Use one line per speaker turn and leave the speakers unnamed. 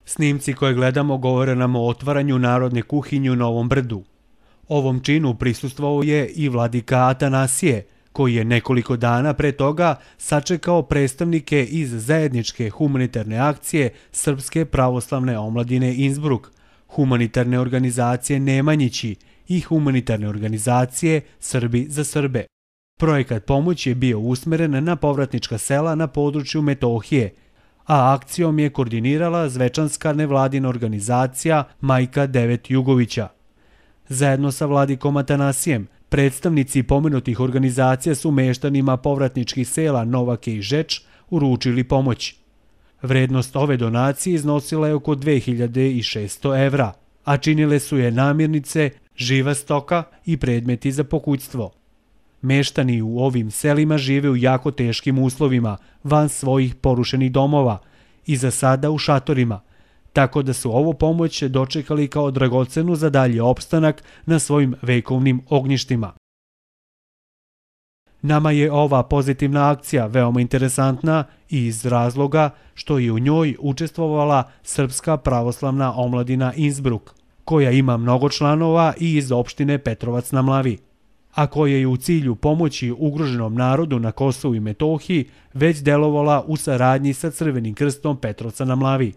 Snimci koje gledamo govore nam o otvaranju narodne kuhinje u Novom Brdu. Ovom činu prisustvovao je i vladika Atanasije, koji je nekoliko dana pre toga sačekao predstavnike iz zajedničke humanitarne akcije Srpske pravoslavne omladine Innsbruck, humanitarne organizacije Nemanjići i humanitarne organizacije Srbi za Srbe. Projekat pomoći je bio usmeren na povratnička sela na području Metohije, a akcijom je koordinirala zvečanska nevladina organizacija Majka Devet Jugovića. Zajedno sa vladikom Atanasijem, predstavnici pomenutih organizacija su meštanima povratničkih sela Novake i Žeč uručili pomoć. Vrednost ove donacije iznosila je oko 2600 evra, a činile su je namirnice, živa stoka i predmeti za pokućstvo. Meštani u ovim selima žive u jako teškim uslovima, van svojih porušenih domova i za sada u šatorima, tako da su ovu pomoć dočekali kao dragocenu za dalji opstanak na svojim vekovnim ognjištima. Nama je ova pozitivna akcija veoma interesantna i iz razloga što je u njoj učestvovala Srpska pravoslavna omladina Innsbruck, koja ima mnogo članova i iz opštine Petrovac na Mlavi, a koja je u cilju pomoći ugroženom narodu na Kosovu i Metohiji već delovala u saradnji sa Crvenim krstom Petrovca na Mlavi.